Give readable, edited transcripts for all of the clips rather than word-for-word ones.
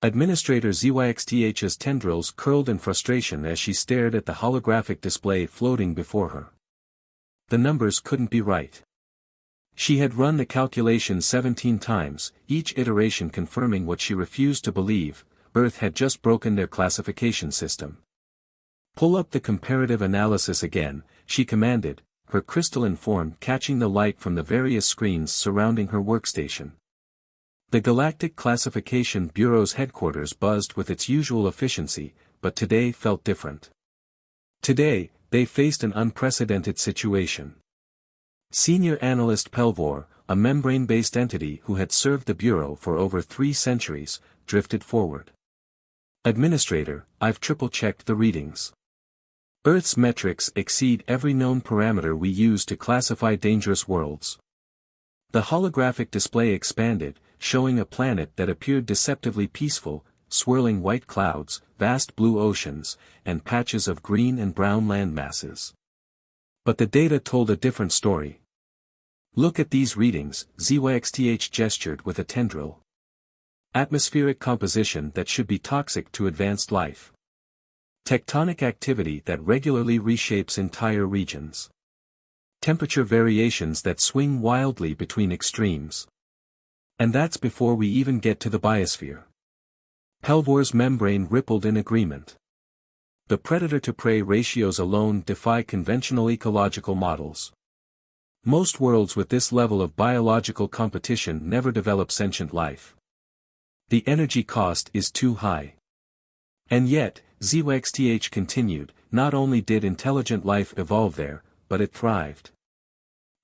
Administrator ZYXTH's tendrils curled in frustration as she stared at the holographic display floating before her. The numbers couldn't be right. She had run the calculation 17 times, each iteration confirming what she refused to believe: Earth had just broken their classification system. "Pull up the comparative analysis again," she commanded, her crystalline form catching the light from the various screens surrounding her workstation. The Galactic Classification Bureau's headquarters buzzed with its usual efficiency, but today felt different. Today, they faced an unprecedented situation. Senior Analyst Pelvor, a membrane-based entity who had served the Bureau for over 3 centuries, drifted forward. "Administrator, I've triple-checked the readings. Earth's metrics exceed every known parameter we use to classify dangerous worlds." The holographic display expanded, showing a planet that appeared deceptively peaceful: swirling white clouds, vast blue oceans, and patches of green and brown landmasses. But the data told a different story. "Look at these readings," ZYXTH gestured with a tendril. "Atmospheric composition that should be toxic to advanced life. Tectonic activity that regularly reshapes entire regions. Temperature variations that swing wildly between extremes. And that's before we even get to the biosphere." Pelvor's membrane rippled in agreement. The predator-to-prey ratios alone defy conventional ecological models. Most worlds with this level of biological competition never develop sentient life. The energy cost is too high. And yet, ZYXTH continued, not only did intelligent life evolve there, but it thrived.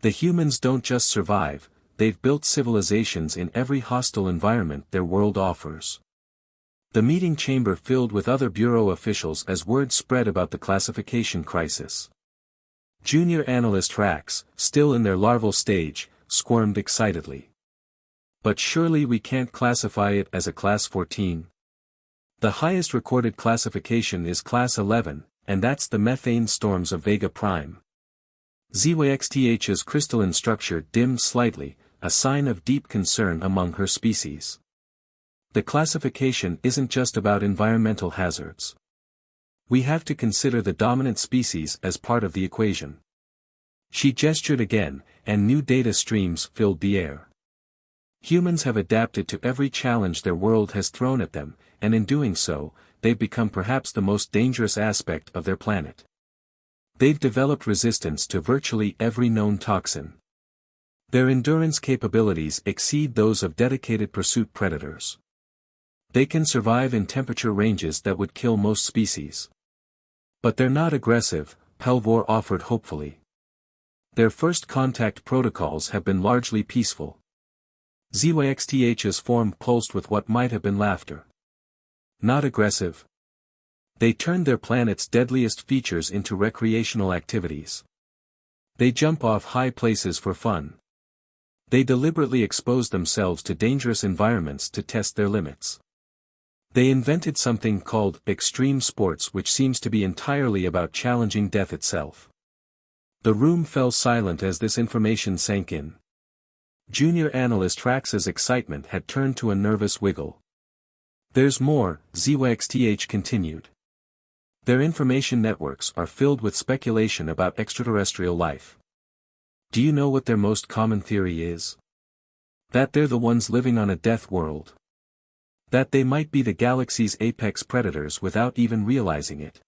The humans don't just survive, they've built civilizations in every hostile environment their world offers. The meeting chamber filled with other Bureau officials as word spread about the classification crisis. Junior Analyst Rax, still in their larval stage, squirmed excitedly. "But surely we can't classify it as a Class 14? The highest recorded classification is Class 11, and that's the methane storms of Vega Prime." ZYXTH's crystalline structure dimmed slightly, a sign of deep concern among her species. "The classification isn't just about environmental hazards. We have to consider the dominant species as part of the equation." She gestured again, and new data streams filled the air. Humans have adapted to every challenge their world has thrown at them, and in doing so, they've become perhaps the most dangerous aspect of their planet. They've developed resistance to virtually every known toxin. Their endurance capabilities exceed those of dedicated pursuit predators. They can survive in temperature ranges that would kill most species. "But they're not aggressive," Pelvor offered hopefully. "Their first contact protocols have been largely peaceful." ZYXTH's form pulsed with what might have been laughter. "Not aggressive? They turned their planet's deadliest features into recreational activities. They jump off high places for fun. They deliberately expose themselves to dangerous environments to test their limits. They invented something called extreme sports, which seems to be entirely about challenging death itself." The room fell silent as this information sank in. Junior Analyst Rax's excitement had turned to a nervous wiggle. "There's more," ZYXTH continued. "Their information networks are filled with speculation about extraterrestrial life. Do you know what their most common theory is? That they're the ones living on a death world. That they might be the galaxy's apex predators without even realizing it."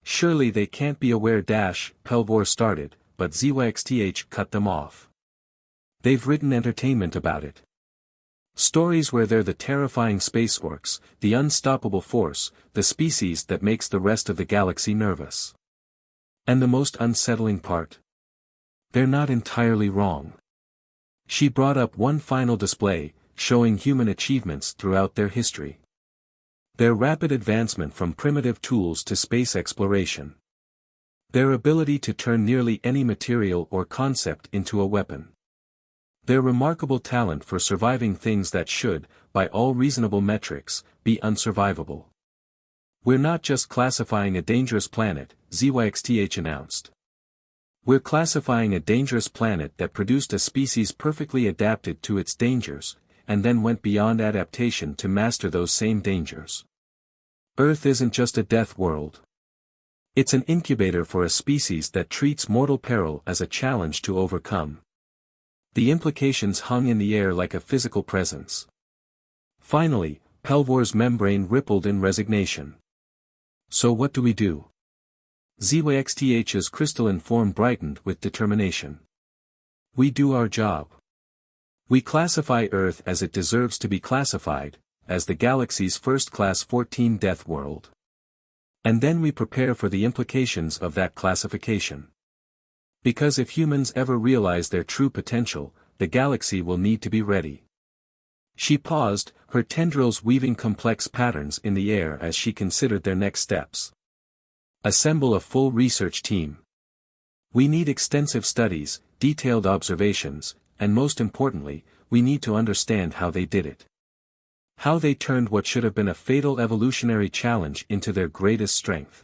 "Surely they can't be aware." Pelvor started, but ZYXTH cut them off. "They've written entertainment about it. Stories where they're the terrifying space orcs, the unstoppable force, the species that makes the rest of the galaxy nervous. And the most unsettling part? They're not entirely wrong." She brought up one final display, showing human achievements throughout their history. Their rapid advancement from primitive tools to space exploration. Their ability to turn nearly any material or concept into a weapon. Their remarkable talent for surviving things that should, by all reasonable metrics, be unsurvivable. "We're not just classifying a dangerous planet," ZYXTH announced. "We're classifying a dangerous planet that produced a species perfectly adapted to its dangers, and then went beyond adaptation to master those same dangers. Earth isn't just a death world. It's an incubator for a species that treats mortal peril as a challenge to overcome. The implications hung in the air like a physical presence. Finally, Pelvor's membrane rippled in resignation. So what do we do? ZYXTH's crystalline form brightened with determination. We do our job. We classify Earth as it deserves to be classified, as the galaxy's first Class 14 death world. And then we prepare for the implications of that classification. Because if humans ever realize their true potential, the galaxy will need to be ready. She paused, her tendrils weaving complex patterns in the air as she considered their next steps. Assemble a full research team. We need extensive studies, detailed observations, and most importantly, we need to understand how they did it. How they turned what should have been a fatal evolutionary challenge into their greatest strength.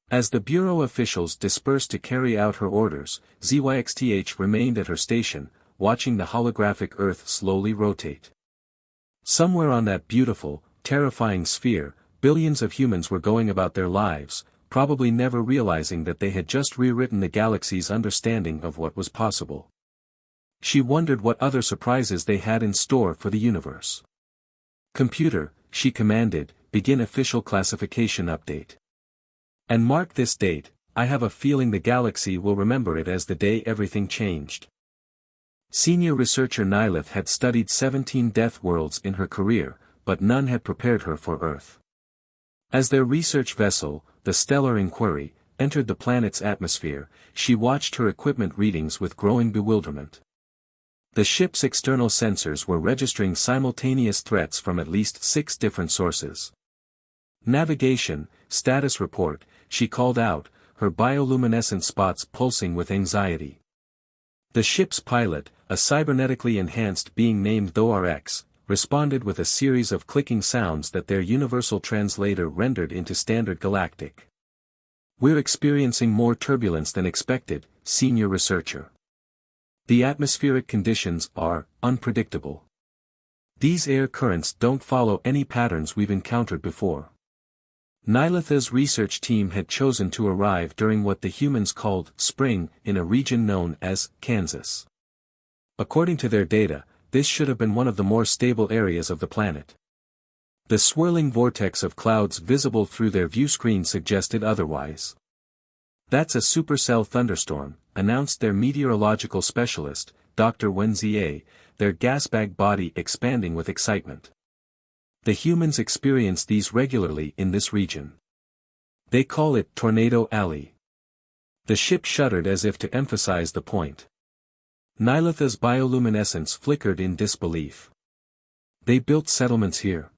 As the Bureau officials dispersed to carry out her orders, ZYXTH remained at her station, watching the holographic Earth slowly rotate. Somewhere on that beautiful, terrifying sphere, billions of humans were going about their lives, probably never realizing that they had just rewritten the galaxy's understanding of what was possible. She wondered what other surprises they had in store for the universe. Computer, she commanded, begin official classification update. And mark this date, I have a feeling the galaxy will remember it as the day everything changed. Senior researcher Nylith had studied 17 death worlds in her career, but none had prepared her for Earth. As their research vessel, the Stellar Inquiry, entered the planet's atmosphere, she watched her equipment readings with growing bewilderment. The ship's external sensors were registering simultaneous threats from at least 6 different sources. Navigation, status report, she called out, her bioluminescent spots pulsing with anxiety. The ship's pilot, a cybernetically enhanced being named DORX, responded with a series of clicking sounds that their universal translator rendered into standard galactic. We're experiencing more turbulence than expected, senior researcher. The atmospheric conditions are unpredictable. These air currents don't follow any patterns we've encountered before. Nylitha's research team had chosen to arrive during what the humans called spring in a region known as Kansas. According to their data, this should have been one of the more stable areas of the planet. The swirling vortex of clouds visible through their view screen suggested otherwise. That's a supercell thunderstorm, announced their meteorological specialist, Dr. Wenzie, their gasbag body expanding with excitement. The humans experience these regularly in this region. They call it Tornado Alley. The ship shuddered as if to emphasize the point. Nylitha's bioluminescence flickered in disbelief. They built settlements here.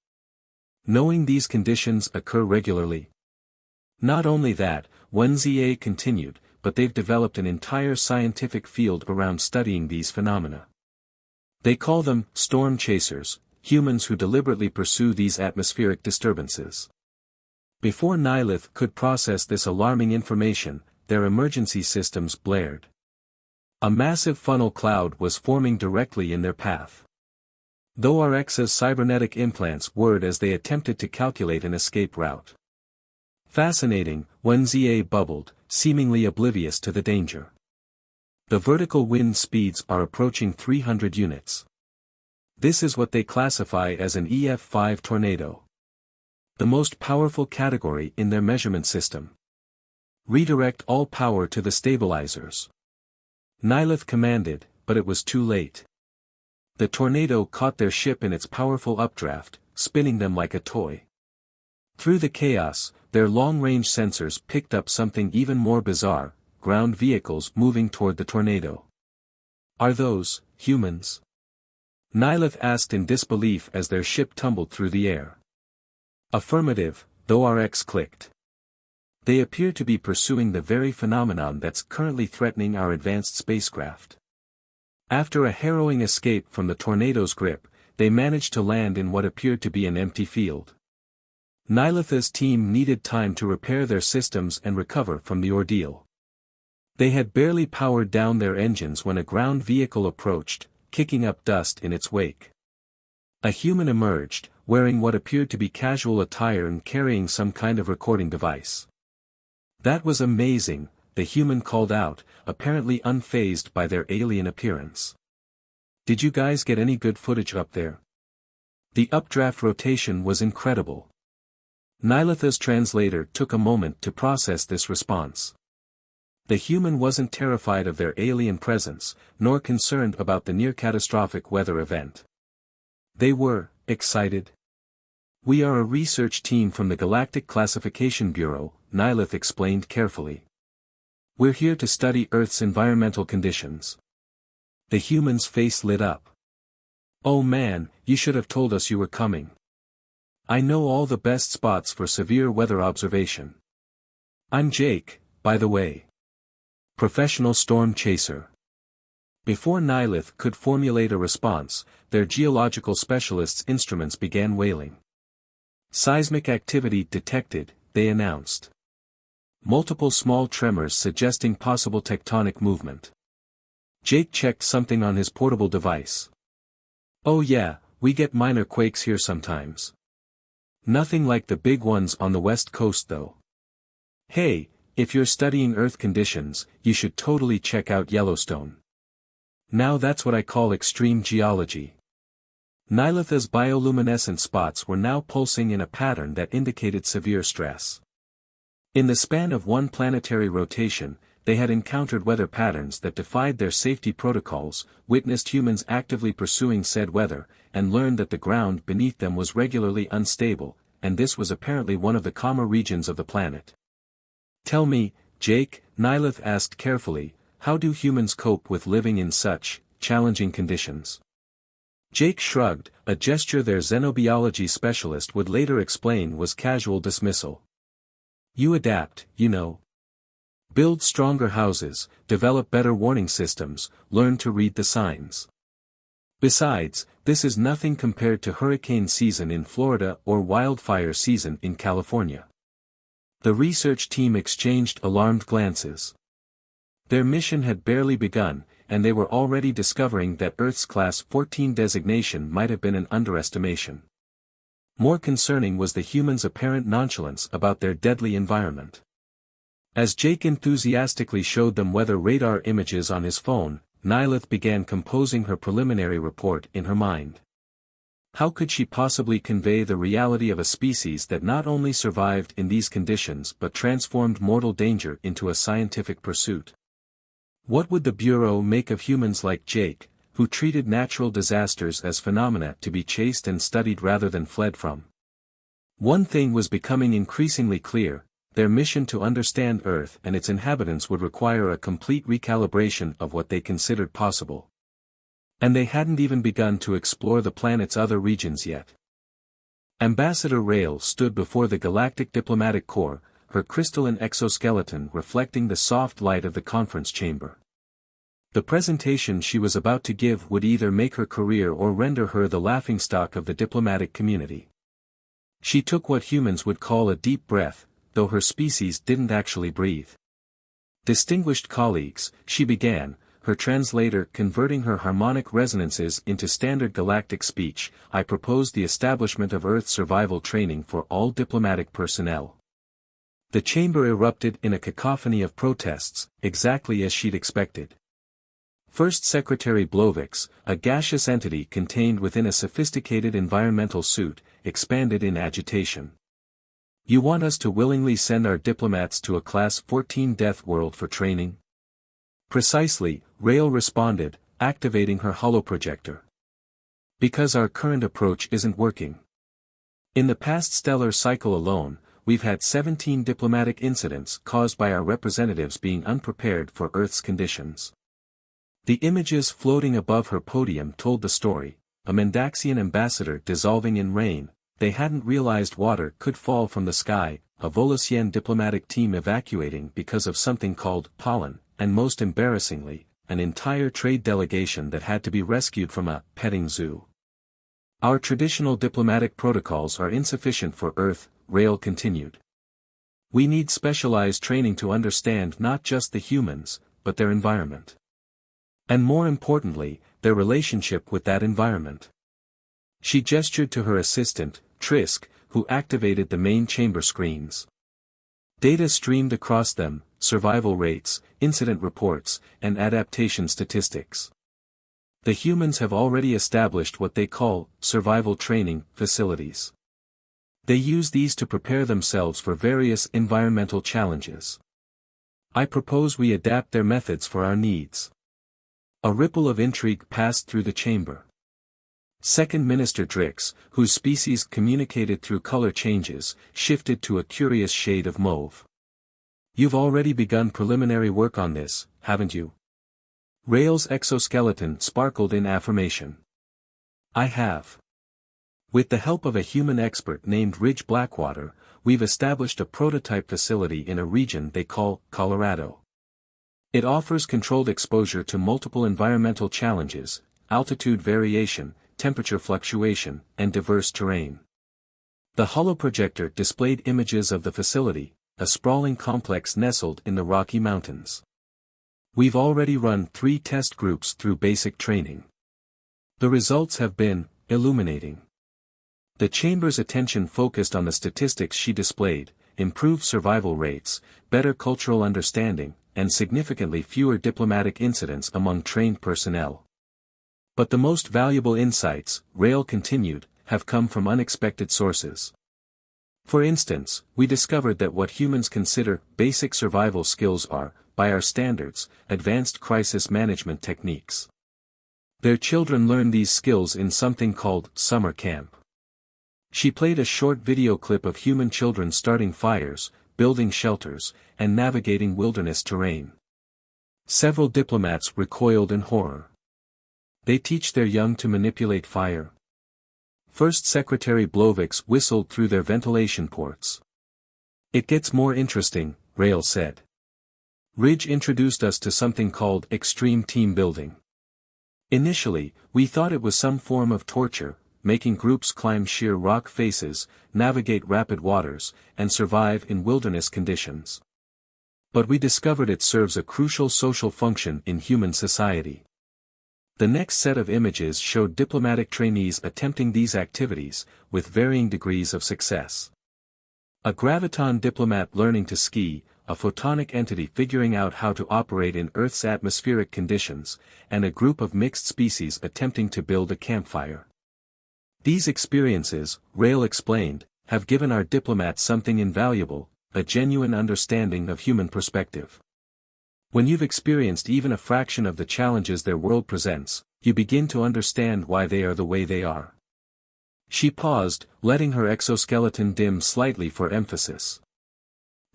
Knowing these conditions occur regularly. Not only that, Wenzie continued, but they've developed an entire scientific field around studying these phenomena. They call them storm chasers, humans who deliberately pursue these atmospheric disturbances. Before Nylith could process this alarming information, their emergency systems blared. A massive funnel cloud was forming directly in their path. Though RX's cybernetic implants whirred as they attempted to calculate an escape route. Fascinating, Wenzie bubbled, seemingly oblivious to the danger. The vertical wind speeds are approaching 300 units. This is what they classify as an EF5 tornado. The most powerful category in their measurement system. Redirect all power to the stabilizers. Nylith commanded, but it was too late. The tornado caught their ship in its powerful updraft, spinning them like a toy. Through the chaos, their long-range sensors picked up something even more bizarre, ground vehicles moving toward the tornado. Are those humans? Nylith asked in disbelief as their ship tumbled through the air. Affirmative, though RX clicked. They appear to be pursuing the very phenomenon that's currently threatening our advanced spacecraft. After a harrowing escape from the tornado's grip, they managed to land in what appeared to be an empty field. Nylitha's team needed time to repair their systems and recover from the ordeal. They had barely powered down their engines when a ground vehicle approached, kicking up dust in its wake. A human emerged, wearing what appeared to be casual attire and carrying some kind of recording device. "That was amazing," the human called out, apparently unfazed by their alien appearance. "Did you guys get any good footage up there?" The updraft rotation was incredible. Nylatha's translator took a moment to process this response. The human wasn't terrified of their alien presence, nor concerned about the near-catastrophic weather event. They were excited. "We are a research team from the Galactic Classification Bureau," Nylath explained carefully. "We're here to study Earth's environmental conditions." The human's face lit up. "Oh man, you should have told us you were coming. I know all the best spots for severe weather observation. I'm Jake, by the way. Professional storm chaser." Before Nylath could formulate a response, their geological specialists' instruments began wailing. "Seismic activity detected," they announced. "Multiple small tremors suggesting possible tectonic movement." Jake checked something on his portable device. "Oh yeah, we get minor quakes here sometimes. Nothing like the big ones on the west coast though. Hey, if you're studying Earth conditions, you should totally check out Yellowstone. Now that's what I call extreme geology." Nylatha's bioluminescent spots were now pulsing in a pattern that indicated severe stress. In the span of one planetary rotation, they had encountered weather patterns that defied their safety protocols, witnessed humans actively pursuing said weather, and learned that the ground beneath them was regularly unstable, and this was apparently one of the calmer regions of the planet. "Tell me, Jake," Nylath asked carefully, "how do humans cope with living in such challenging conditions?" Jake shrugged, a gesture their xenobiology specialist would later explain was casual dismissal. "You adapt, you know. Build stronger houses, develop better warning systems, learn to read the signs. Besides, this is nothing compared to hurricane season in Florida or wildfire season in California." The research team exchanged alarmed glances. Their mission had barely begun, and they were already discovering that Earth's Class 14 designation might have been an underestimation. More concerning was the humans' apparent nonchalance about their deadly environment. As Jake enthusiastically showed them weather radar images on his phone, Nylath began composing her preliminary report in her mind. How could she possibly convey the reality of a species that not only survived in these conditions but transformed mortal danger into a scientific pursuit? What would the Bureau make of humans like Jake, who treated natural disasters as phenomena to be chased and studied rather than fled from? One thing was becoming increasingly clear: their mission to understand Earth and its inhabitants would require a complete recalibration of what they considered possible. And they hadn't even begun to explore the planet's other regions yet. Ambassador Rail stood before the Galactic Diplomatic Corps, her crystalline exoskeleton reflecting the soft light of the conference chamber. The presentation she was about to give would either make her career or render her the laughingstock of the diplomatic community. She took what humans would call a deep breath, though her species didn't actually breathe. "Distinguished colleagues," she began, her translator converting her harmonic resonances into standard galactic speech, "I propose the establishment of Earth survival training for all diplomatic personnel." The chamber erupted in a cacophony of protests, exactly as she'd expected. First Secretary Blovix, a gaseous entity contained within a sophisticated environmental suit, expanded in agitation. "You want us to willingly send our diplomats to a Class 14 Deathworld for training?" "Precisely," Rail responded, activating her holoprojector. "Because our current approach isn't working. In the past stellar cycle alone, we've had 17 diplomatic incidents caused by our representatives being unprepared for Earth's conditions." The images floating above her podium told the story: a Mendaxian ambassador dissolving in rain, they hadn't realized water could fall from the sky, a Volusian diplomatic team evacuating because of something called pollen, and most embarrassingly, an entire trade delegation that had to be rescued from a petting zoo. "Our traditional diplomatic protocols are insufficient for Earth," Rail continued. "We need specialized training to understand not just the humans, but their environment. And more importantly, their relationship with that environment. She gestured to her assistant, Trisk, who activated the main chamber screens. Data streamed across them, survival rates, incident reports, and adaptation statistics. The humans have already established what they call survival training facilities. They use these to prepare themselves for various environmental challenges. I propose we adapt their methods for our needs. A ripple of intrigue passed through the chamber. Second Minister Drix, whose species communicated through color changes, shifted to a curious shade of mauve. You've already begun preliminary work on this, haven't you? Rael's exoskeleton sparkled in affirmation. I have. With the help of a human expert named Ridge Blackwater, we've established a prototype facility in a region they call Colorado. It offers controlled exposure to multiple environmental challenges, altitude variation, temperature fluctuation, and diverse terrain. The holoprojector displayed images of the facility, a sprawling complex nestled in the Rocky Mountains. We've already run 3 test groups through basic training. The results have been illuminating. The chamber's attention focused on the statistics she displayed: improved survival rates, better cultural understanding, and significantly fewer diplomatic incidents among trained personnel. But the most valuable insights, Rael continued, have come from unexpected sources. For instance, we discovered that what humans consider basic survival skills are, by our standards, advanced crisis management techniques. Their children learn these skills in something called summer camp. She played a short video clip of human children starting fires, building shelters, and navigating wilderness terrain. Several diplomats recoiled in horror. They teach their young to manipulate fire. First Secretary Blovix whistled through their ventilation ports. It gets more interesting, Rael said. Ridge introduced us to something called extreme team building. Initially, we thought it was some form of torture, making groups climb sheer rock faces, navigate rapid waters, and survive in wilderness conditions. But we discovered it serves a crucial social function in human society. The next set of images showed diplomatic trainees attempting these activities, with varying degrees of success. A graviton diplomat learning to ski, a photonic entity figuring out how to operate in Earth's atmospheric conditions, and a group of mixed species attempting to build a campfire. These experiences, Rael explained, have given our diplomats something invaluable, a genuine understanding of human perspective. When you've experienced even a fraction of the challenges their world presents, you begin to understand why they are the way they are. She paused, letting her exoskeleton dim slightly for emphasis.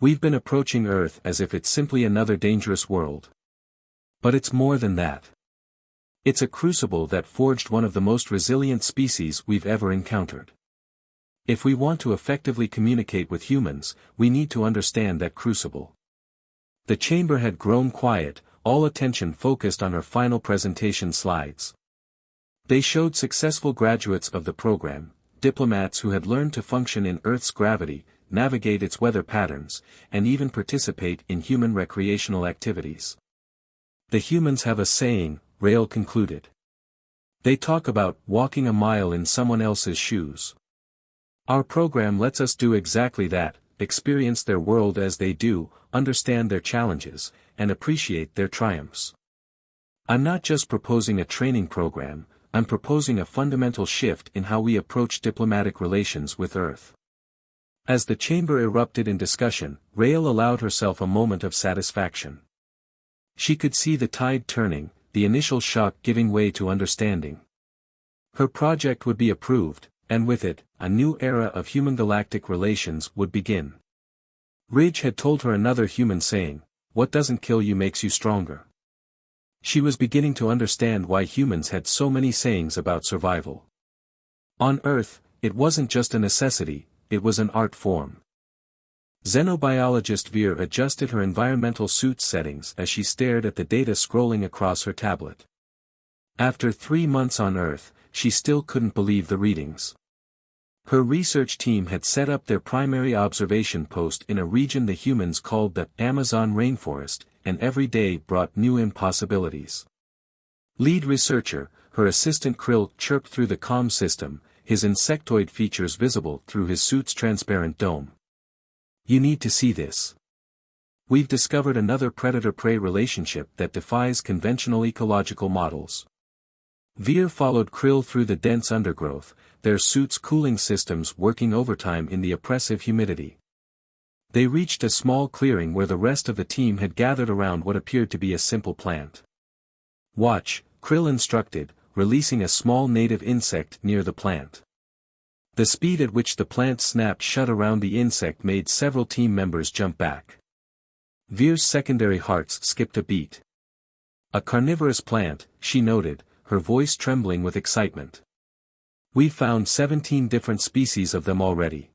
We've been approaching Earth as if it's simply another dangerous world. But it's more than that. It's a crucible that forged one of the most resilient species we've ever encountered. If we want to effectively communicate with humans, we need to understand that crucible. The chamber had grown quiet, all attention focused on her final presentation slides. They showed successful graduates of the program, diplomats who had learned to function in Earth's gravity, navigate its weather patterns, and even participate in human recreational activities. The humans have a saying, Rael concluded. They talk about walking a mile in someone else's shoes. Our program lets us do exactly that, experience their world as they do, understand their challenges, and appreciate their triumphs. I'm not just proposing a training program, I'm proposing a fundamental shift in how we approach diplomatic relations with Earth. As the chamber erupted in discussion, Rael allowed herself a moment of satisfaction. She could see the tide turning, the initial shock giving way to understanding. Her project would be approved, and with it, a new era of human galactic relations would begin. Ridge had told her another human saying, "What doesn't kill you makes you stronger." She was beginning to understand why humans had so many sayings about survival. On Earth, it wasn't just a necessity, it was an art form. Xenobiologist Veer adjusted her environmental suit settings as she stared at the data scrolling across her tablet. After 3 months on Earth, she still couldn't believe the readings. Her research team had set up their primary observation post in a region the humans called the Amazon rainforest, and every day brought new impossibilities. Lead researcher, her assistant Krill chirped through the comm system, his insectoid features visible through his suit's transparent dome. "You need to see this. We've discovered another predator-prey relationship that defies conventional ecological models." Veer followed Krill through the dense undergrowth, their suits' cooling systems working overtime in the oppressive humidity. They reached a small clearing where the rest of the team had gathered around what appeared to be a simple plant. "Watch," Krill instructed, releasing a small native insect near the plant. The speed at which the plant snapped shut around the insect made several team members jump back. Veer's secondary hearts skipped a beat. "A carnivorous plant," she noted, her voice trembling with excitement. "We've found 17 different species of them already.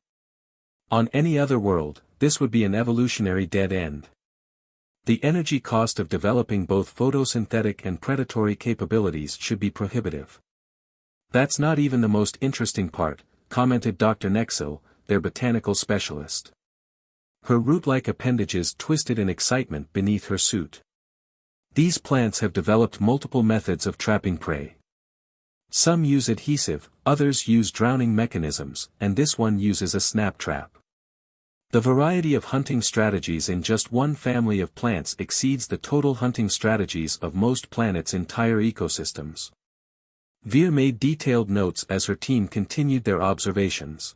On any other world, this would be an evolutionary dead end. The energy cost of developing both photosynthetic and predatory capabilities should be prohibitive." "That's not even the most interesting part," commented Dr. Nexel, their botanical specialist. Her root-like appendages twisted in excitement beneath her suit. "These plants have developed multiple methods of trapping prey. Some use adhesive, others use drowning mechanisms, and this one uses a snap trap. The variety of hunting strategies in just one family of plants exceeds the total hunting strategies of most planets' entire ecosystems." Veer made detailed notes as her team continued their observations.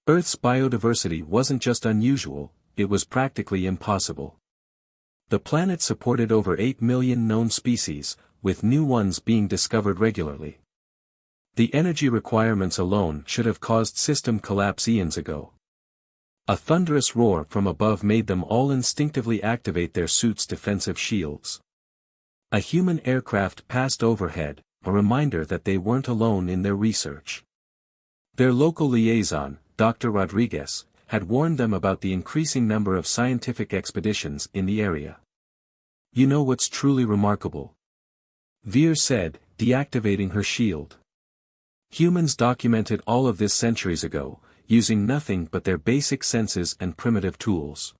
Earth's biodiversity wasn't just unusual, it was practically impossible. The planet supported over 8 million known species, with new ones being discovered regularly. The energy requirements alone should have caused system collapse eons ago. A thunderous roar from above made them all instinctively activate their suits' defensive shields. A human aircraft passed overhead, a reminder that they weren't alone in their research. Their local liaison, Dr. Rodriguez, had warned them about the increasing number of scientific expeditions in the area. "You know what's truly remarkable?" Veer said, deactivating her shield. "Humans documented all of this centuries ago, using nothing but their basic senses and primitive tools.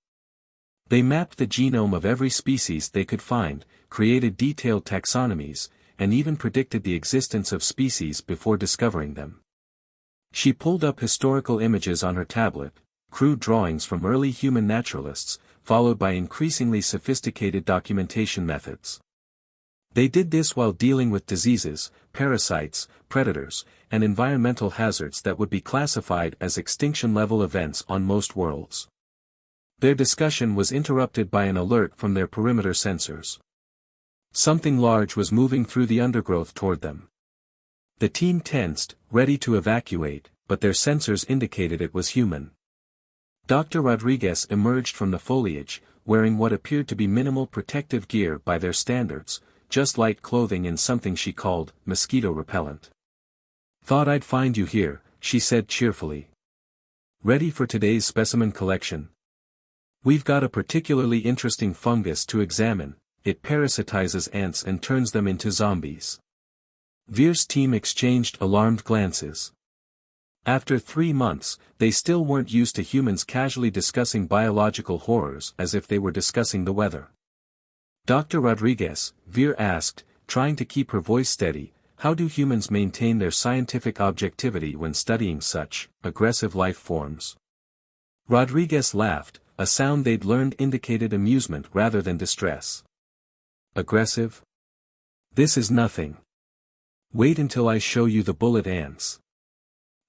They mapped the genome of every species they could find, created detailed taxonomies, and even predicted the existence of species before discovering them." She pulled up historical images on her tablet, crude drawings from early human naturalists, followed by increasingly sophisticated documentation methods. They did this while dealing with diseases, parasites, predators, and environmental hazards that would be classified as extinction-level events on most worlds. Their discussion was interrupted by an alert from their perimeter sensors. Something large was moving through the undergrowth toward them. The team tensed, ready to evacuate, but their sensors indicated it was human. Dr. Rodriguez emerged from the foliage, wearing what appeared to be minimal protective gear by their standards, just light clothing and something she called mosquito repellent. "Thought I'd find you here," she said cheerfully. "Ready for today's specimen collection? We've got a particularly interesting fungus to examine. It parasitizes ants and turns them into zombies." Veer's team exchanged alarmed glances. After 3 months, they still weren't used to humans casually discussing biological horrors as if they were discussing the weather. "Dr. Rodriguez," Veer asked, trying to keep her voice steady, "how do humans maintain their scientific objectivity when studying such aggressive life forms?" Rodriguez laughed, a sound they'd learned indicated amusement rather than distress. "Aggressive? This is nothing. Wait until I show you the bullet ants.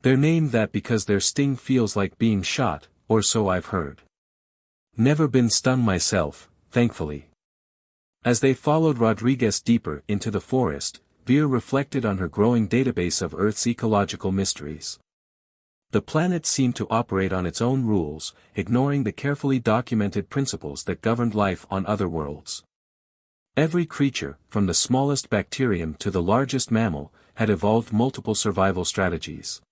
They're named that because their sting feels like being shot, or so I've heard. Never been stung myself, thankfully." As they followed Rodriguez deeper into the forest, Veer reflected on her growing database of Earth's ecological mysteries. The planet seemed to operate on its own rules, ignoring the carefully documented principles that governed life on other worlds. Every creature, from the smallest bacterium to the largest mammal, had evolved multiple survival strategies.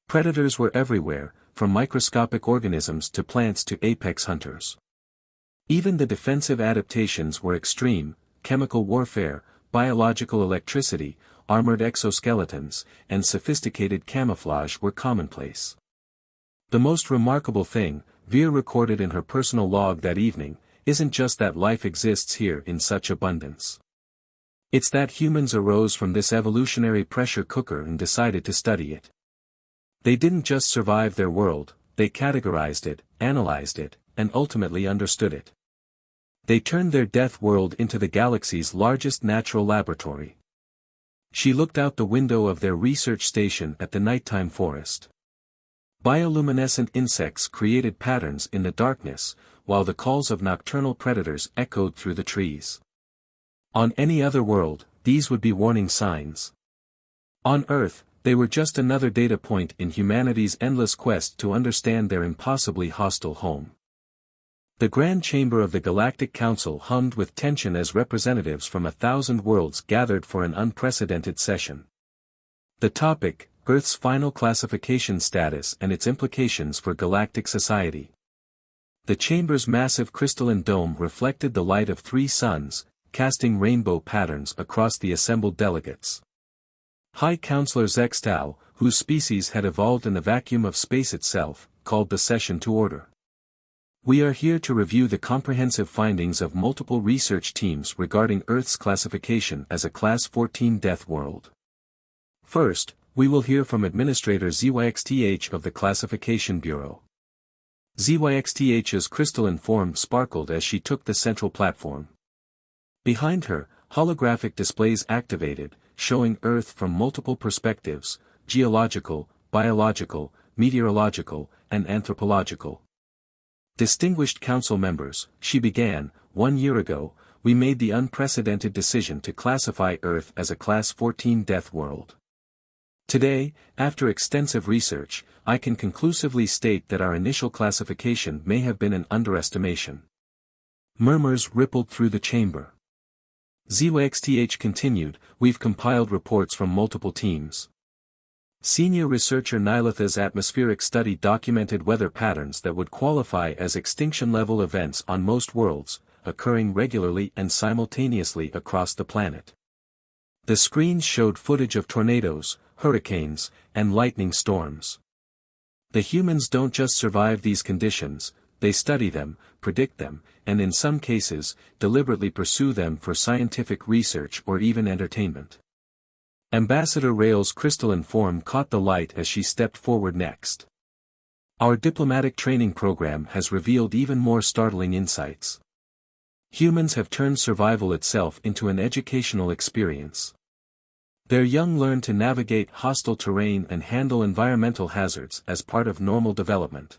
Predators were everywhere, from microscopic organisms to plants to apex hunters. Even the defensive adaptations were extreme: chemical warfare, biological electricity, armored exoskeletons, and sophisticated camouflage were commonplace. The most remarkable thing, Veer recorded in her personal log that evening, isn't just that life exists here in such abundance. It's that humans arose from this evolutionary pressure cooker and decided to study it. They didn't just survive their world, they categorized it, analyzed it, and ultimately understood it. They turned their death world into the galaxy's largest natural laboratory. She looked out the window of their research station at the nighttime forest. Bioluminescent insects created patterns in the darkness, while the calls of nocturnal predators echoed through the trees. On any other world, these would be warning signs. On Earth, they were just another data point in humanity's endless quest to understand their impossibly hostile home. The Grand Chamber of the Galactic Council hummed with tension as representatives from 1,000 worlds gathered for an unprecedented session. The topic, Earth's final classification status and its implications for galactic society. The chamber's massive crystalline dome reflected the light of 3 suns, casting rainbow patterns across the assembled delegates. High Counselor Zextal, whose species had evolved in the vacuum of space itself, called the session to order. We are here to review the comprehensive findings of multiple research teams regarding Earth's classification as a Class 14 death world. First, we will hear from Administrator ZYXTH of the Classification Bureau. ZYXTH's crystalline form sparkled as she took the central platform. Behind her, holographic displays activated, showing Earth from multiple perspectives: geological, biological, meteorological, and anthropological. Distinguished council members, she began, 1 year ago, we made the unprecedented decision to classify Earth as a Class 14 death world. Today, after extensive research, I can conclusively state that our initial classification may have been an underestimation. Murmurs rippled through the chamber. ZYXTH continued, we've compiled reports from multiple teams. Senior researcher Nilatha's atmospheric study documented weather patterns that would qualify as extinction-level events on most worlds, occurring regularly and simultaneously across the planet. The screens showed footage of tornadoes, hurricanes, and lightning storms. The humans don't just survive these conditions, they study them, predict them, and in some cases, deliberately pursue them for scientific research or even entertainment. Ambassador Rael's crystalline form caught the light as she stepped forward next. Our diplomatic training program has revealed even more startling insights. Humans have turned survival itself into an educational experience. Their young learn to navigate hostile terrain and handle environmental hazards as part of normal development.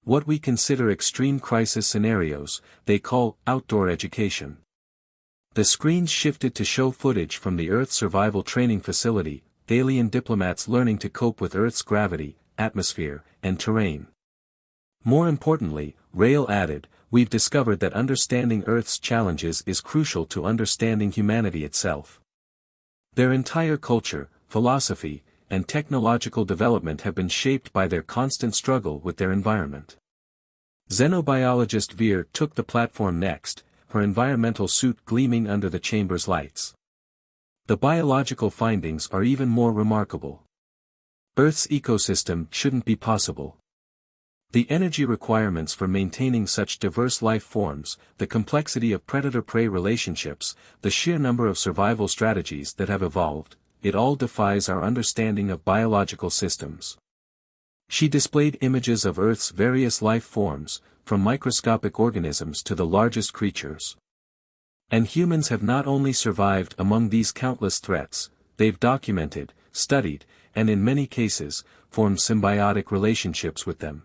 What we consider extreme crisis scenarios, they call outdoor education. The screens shifted to show footage from the Earth Survival Training Facility, alien diplomats learning to cope with Earth's gravity, atmosphere, and terrain. More importantly, Rael added, we've discovered that understanding Earth's challenges is crucial to understanding humanity itself. Their entire culture, philosophy, and technological development have been shaped by their constant struggle with their environment. Xenobiologist Veer took the platform next, her environmental suit gleaming under the chamber's lights. The biological findings are even more remarkable. Earth's ecosystem shouldn't be possible. The energy requirements for maintaining such diverse life forms, the complexity of predator-prey relationships, the sheer number of survival strategies that have evolved, it all defies our understanding of biological systems. She displayed images of Earth's various life forms, from microscopic organisms to the largest creatures. And humans have not only survived among these countless threats, they've documented, studied, and in many cases, formed symbiotic relationships with them.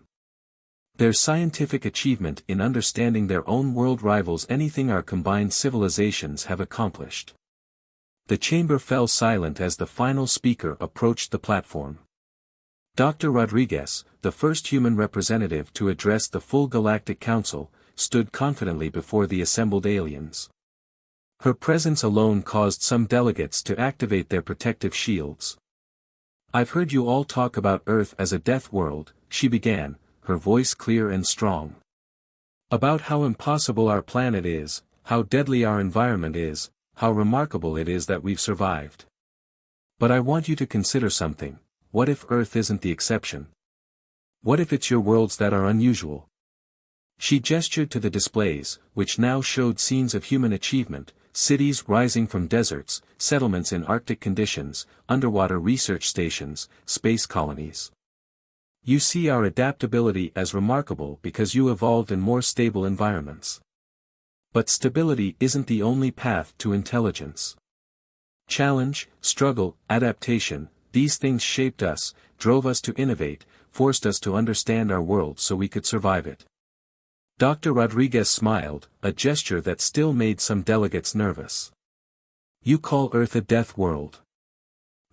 Their scientific achievement in understanding their own world rivals anything our combined civilizations have accomplished. The chamber fell silent as the final speaker approached the platform. Dr. Rodriguez, the first human representative to address the full Galactic Council, stood confidently before the assembled aliens. Her presence alone caused some delegates to activate their protective shields. I've heard you all talk about Earth as a death world, she began, her voice clear and strong. About how impossible our planet is, how deadly our environment is, how remarkable it is that we've survived. But I want you to consider something. What if Earth isn't the exception? What if it's your worlds that are unusual? She gestured to the displays, which now showed scenes of human achievement, cities rising from deserts, settlements in Arctic conditions, underwater research stations, space colonies. You see our adaptability as remarkable because you evolved in more stable environments. But stability isn't the only path to intelligence. Challenge, struggle, adaptation, these things shaped us, drove us to innovate, forced us to understand our world so we could survive it. Dr. Rodriguez smiled, a gesture that still made some delegates nervous. You call Earth a death world.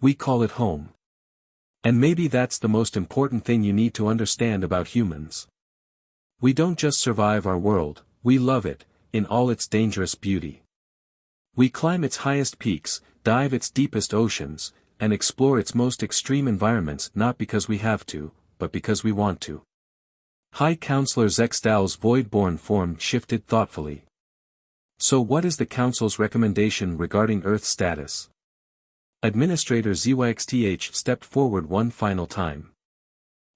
We call it home. And maybe that's the most important thing you need to understand about humans. We don't just survive our world, we love it, in all its dangerous beauty. We climb its highest peaks, dive its deepest oceans, and explore its most extreme environments not because we have to, but because we want to. High Counselor Zexdal's void-born form shifted thoughtfully. So what is the Council's recommendation regarding Earth's status? Administrator ZYXTH stepped forward one final time.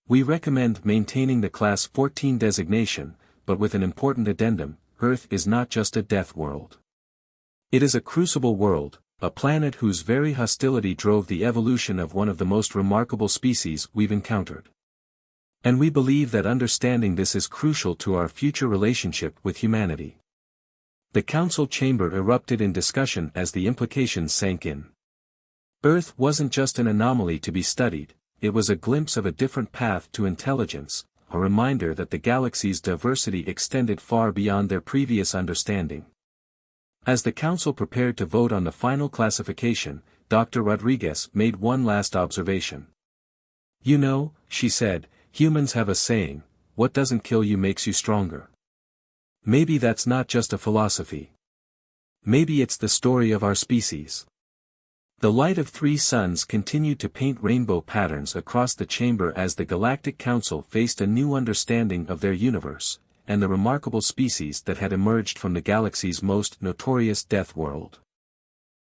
We recommend maintaining the Class 14 designation, but with an important addendum: Earth is not just a death world. It is a crucible world, a planet whose very hostility drove the evolution of one of the most remarkable species we've encountered. And we believe that understanding this is crucial to our future relationship with humanity. The council chamber erupted in discussion as the implications sank in. Earth wasn't just an anomaly to be studied, it was a glimpse of a different path to intelligence, a reminder that the galaxy's diversity extended far beyond their previous understanding. As the council prepared to vote on the final classification, Dr. Rodriguez made one last observation. You know, she said, humans have a saying, what doesn't kill you makes you stronger. Maybe that's not just a philosophy. Maybe it's the story of our species. The light of three suns continued to paint rainbow patterns across the chamber as the Galactic Council faced a new understanding of their universe, and the remarkable species that had emerged from the galaxy's most notorious death world.